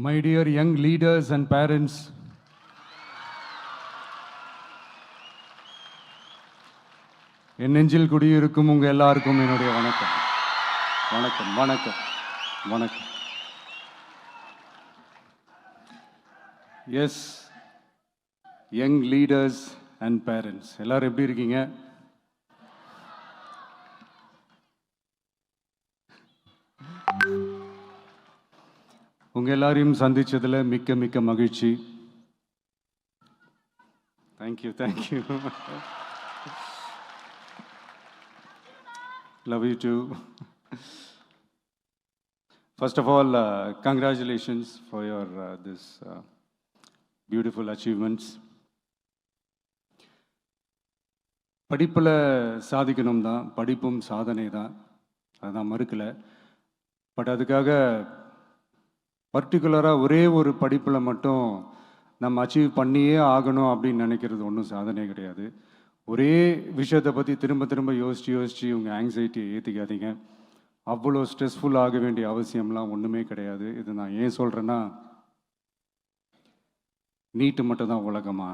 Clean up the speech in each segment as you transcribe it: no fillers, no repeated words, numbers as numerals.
My dear young leaders and parents, என் நெஞ்சில் குடியிருக்கும் உங்க எல்லாருக்கும் என்னுடைய வணக்கம் வணக்கம் வணக்கம் வணக்கம். Yes, young leaders and parents எல்லாரும் எப்படி இருக்கீங்க? உங்க எல்லாரையும் சந்திச்சதுல மிக்க மிக்க மகிழ்ச்சி. Thank you thank you. Love you too. First of all, congratulations for your this beautiful achievements. படிப்பில் சாதிக்கணும் தான், படிப்பும் சாதனை தான், அதுதான் மறுக்கலை. பட் அதுக்காக பர்டிகுலராக ஒரே ஒரு படிப்பில் மட்டும் நம்ம அச்சீவ் பண்ணியே ஆகணும் அப்படின்னு நினைக்கிறது ஒன்றும் சாதனை கிடையாது. ஒரே விஷயத்தை பற்றி திரும்ப திரும்ப யோசித்து உங்கள் ஆங்ஸைட்டியை ஏற்றிக்காதீங்க. அவ்வளோ ஸ்ட்ரெஸ்ஃபுல் ஆக வேண்டிய அவசியம்லாம் ஒன்றுமே கிடையாது. இது நான் ஏன் சொல்கிறேன்னா, நீட்டு மட்டும் தான் உலகமா?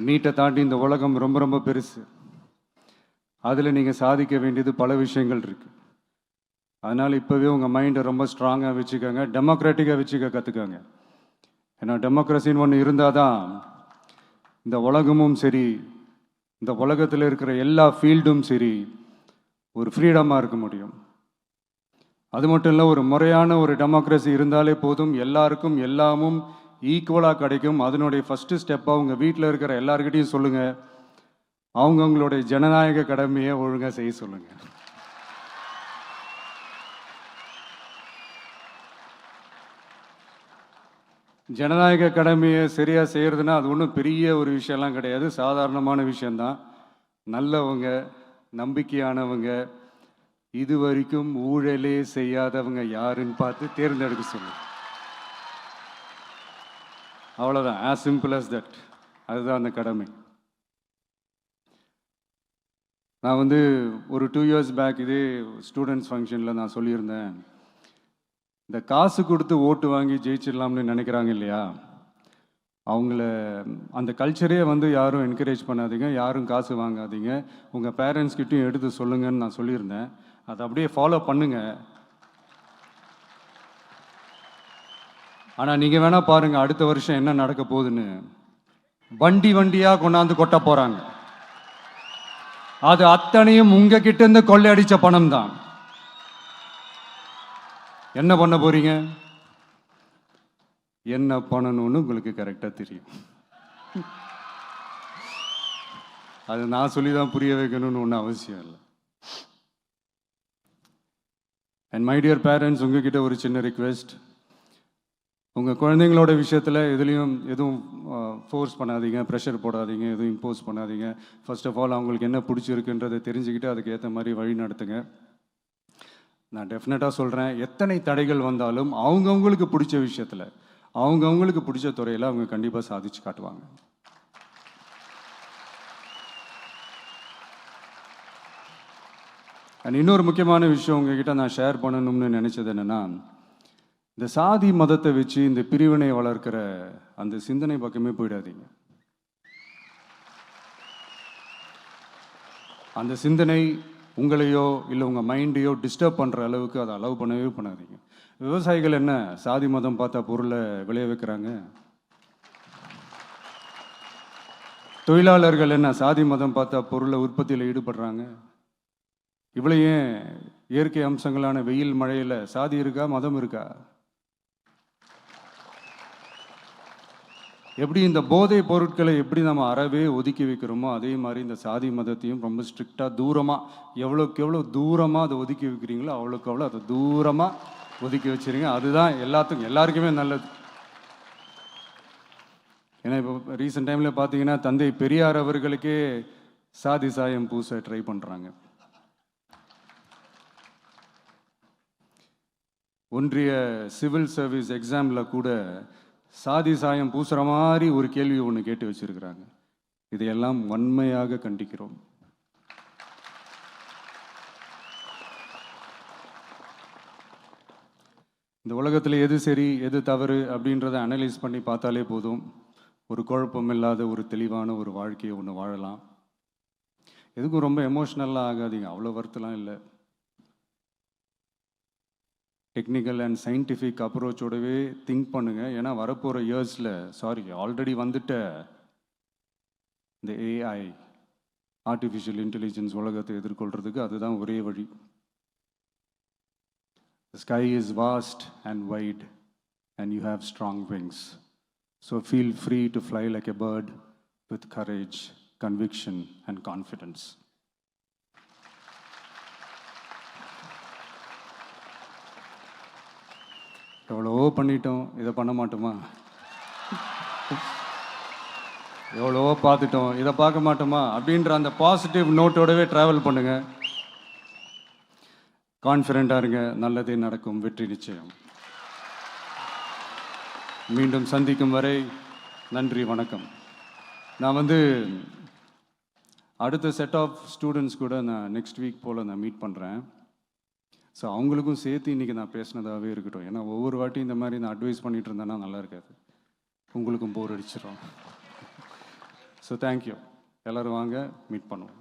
நீட்டை தாண்டி இந்த உலகம் ரொம்ப ரொம்ப பெருசு. அதில் நீங்கள் சாதிக்க வேண்டியது பல விஷயங்கள் இருக்குது. அதனால் இப்போவே உங்கள் மைண்டை ரொம்ப ஸ்ட்ராங்காக வச்சுக்கோங்க, டெமோக்ராட்டிக்காக வச்சுக்க கற்றுக்கோங்க. ஏன்னா டெமோக்ரஸின்னு ஒன்று இருந்தால் தான் இந்த உலகமும் சரி, இந்த உலகத்தில் இருக்கிற எல்லா ஃபீல்டும் சரி, ஒரு ஃப்ரீடமாக இருக்க முடியும். அது மட்டும் இல்லை, ஒரு முறையான ஒரு டெமோக்ரஸி இருந்தாலே போதும், எல்லாருக்கும் எல்லாமும் ஈக்குவலாக கிடைக்கும். அதனுடைய ஃபஸ்ட்டு ஸ்டெப்பாக உங்கள் வீட்டில் இருக்கிற எல்லாருக்கிட்டையும் சொல்லுங்கள், அவங்கவுங்களுடைய ஜனநாயக கடமையை ஒழுங்காக செய்ய சொல்லுங்கள். ஜனநாயக கடமையை சரியாக செய்கிறதுனா அது ஒன்றும் பெரிய ஒரு விஷயம்லாம் கிடையாது, சாதாரணமான விஷயந்தான். நல்லவங்க, நம்பிக்கையானவங்க, இது வரைக்கும் ஊழலே செய்யாதவங்க யாருன்னு பார்த்து தேர்ந்தெடுக்க சொல்லுங்கள். அவ்வளோதான், ஆஸ் சிம்பிள் அஸ் தட். அதுதான் அந்த கடமை. நான் ஒரு 2 years பேக் இதே ஸ்டூடெண்ட்ஸ் ஃபங்க்ஷனில் நான் சொல்லியிருந்தேன், இந்த காசு கொடுத்து ஓட்டு வாங்கி ஜெயிச்சிடலாம்னு நினைக்கிறாங்க இல்லையா, அவங்கள அந்த கல்ச்சரே யாரும் என்கரேஜ் பண்ணாதீங்க, யாரும் காசு வாங்காதீங்க, உங்கள் பேரண்ட்ஸ்கிட்டையும் எடுத்து சொல்லுங்கன்னு நான் சொல்லியிருந்தேன். அதை அப்படியே ஃபாலோ பண்ணுங்க. ஆனால் நீங்கள் வேணால் பாருங்கள், அடுத்த வருஷம் என்ன நடக்க போகுதுன்னு. வண்டி வண்டியாக கொண்டாந்து கொட்ட போகிறாங்க. அது அத்தனையும் உங்ககிட்ட இருந்து கொள்ளையடிச்ச பணம் தான். என்ன பண்ண போறீங்க? என்ன பண்ணணும்னு உங்களுக்கு கரெக்டாக தெரியும். அது நான் சொல்லி தான் புரிய வைக்கணும்னு ஒன்றும் அவசியம் இல்லை. அண்ட் மை டியர் பேரண்ட்ஸ், உங்ககிட்ட ஒரு சின்ன ரிக்வெஸ்ட். உங்கள் குழந்தைங்களோட விஷயத்தில் எதுவும் ஃபோர்ஸ் பண்ணாதீங்க, ப்ரெஷர் போடாதீங்க, எதுவும் இம்போஸ் பண்ணாதீங்க. ஃபர்ஸ்ட் ஆஃப் ஆல் அவங்களுக்கு என்ன பிடிச்சிருக்குன்றதை தெரிஞ்சுக்கிட்டு அதுக்கு ஏற்ற மாதிரி வழி நடத்துங்க. நான் டெஃபினட்டாக சொல்கிறேன், எத்தனை தடைகள் வந்தாலும் அவங்கவுங்களுக்கு பிடிச்ச விஷயத்தில், அவங்கவுங்களுக்கு பிடிச்ச துறையில் அவங்க கண்டிப்பாக சாதிச்சு காட்டுவாங்க. அண்ட் இன்னொரு முக்கியமான விஷயம் உங்ககிட்ட நான் ஷேர் பண்ணணும்னு நினச்சது என்னென்னா, இந்த சாதி மதத்தை வச்சு இந்த பிரிவினை வளர்க்கிற அந்த சிந்தனை பக்கமே போயிடாதீங்க. அந்த சிந்தனை உங்களையோ இல்லை உங்கள் மைண்டையோ டிஸ்டர்ப் பண்ணுற அளவுக்கு அதை அலோவ் பண்ணவே பண்ணாதீங்க. விவசாயிகள் என்ன சாதி மதம் பார்த்தா பொருளை விளைய வைக்கிறாங்க? தொழிலாளர்கள் என்ன சாதி மதம் பார்த்தா பொருளை உற்பத்தியில் ஈடுபடுறாங்க? இவ்வளோ ஏன் இயற்கை அம்சங்களான வெயில் மழையில் சாதி இருக்கா, மதம் இருக்கா? எப்படி இந்த போதை பொருட்களை எப்படி நம்ம அறவே ஒதுக்கி வைக்கிறோமோ, அதே மாதிரி இந்த சாதி மதத்தையும் ரொம்ப ஸ்ட்ரிக்டாக தூரமாக, எவ்வளோக்கு எவ்வளோ தூரமாக அதை ஒதுக்கி வைக்கிறீங்களோ அவ்வளோக்கு அவ்வளோ அதை தூரமாக ஒதுக்கி வச்சுருங்க. அதுதான் எல்லாருக்குமே நல்லது. ஏன்னா இப்போ ரீசெண்ட் டைமில் பார்த்தீங்கன்னா, தந்தை பெரியார் அவர்களுக்கே சாதி சாயம் பூச ட்ரை பண்ணுறாங்க. ஒன்றிய சிவில் சர்வீஸ் எக்ஸாமில் கூட சாதி சாயம் பூசுகிற மாதிரி ஒரு கேள்வி ஒன்று கேட்டு வச்சிருக்கிறாங்க. இதையெல்லாம் வன்மையாக கண்டிக்கிறோம். இந்த உலகத்தில் எது சரி எது தவறு அப்படின்றத அனலைஸ் பண்ணி பார்த்தாலே போதும். ஒரு குழப்பம் இல்லாத ஒரு தெளிவான ஒரு வாழ்க்கையை ஒன்று வாழலாம். எதுக்கும் ரொம்ப எமோஷ்னலாக ஆகாதீங்க, அவ்வளோ வருத்தலாம் இல்லை. டெக்னிக்கல் அண்ட் சயின்டிஃபிக் அப்ரோச்சோடவே திங்க் பண்ணுங்கள். ஏன்னா வரப்போகிற இயர்ஸில் ஆல்ரெடி வந்துட்ட இந்த ஏஐ ஆர்டிஃபிஷியல் இன்டெலிஜென்ஸ் உலகத்தை எதிர்கொள்கிறதுக்கு அதுதான் ஒரே வழி. The sky is vast and wide, and you have strong wings. So feel free to fly like a bird with courage, conviction, and confidence. எவ்வளவோ பண்ணிட்டோம், இதை பண்ண மாட்டோமா? எவ்வளவோ பார்த்துட்டோம், இதை பார்க்க மாட்டோமா அப்படின்ற அந்த பாசிட்டிவ் நோட்டோடவே ட்ராவல் பண்ணுங்கள். கான்ஃபிடென்ட்டாக இருங்க, நல்லதே நடக்கும், வெற்றி நிச்சயம். மீண்டும் சந்திக்கும் வரை நன்றி, வணக்கம். நான் அடுத்த செட் ஆஃப் ஸ்டூடெண்ட்ஸ் கூட நான் நெக்ஸ்ட் வீக் போல் நான் மீட் பண்ணுறேன். ஸோ அவங்களுக்கும் சேர்த்து இன்றைக்கி நான் பேசினதாகவே இருக்கட்டும். ஏன்னா ஒவ்வொரு வாட்டியும் இந்த மாதிரி நான் அட்வைஸ் பண்ணிகிட்டு இருந்தேன்னா நல்லா இருக்காது, உங்களுக்கும் போர் அடிச்சிடும். So thank you. எல்லோரும் வாங்க, மீட் பண்ணுவோம்.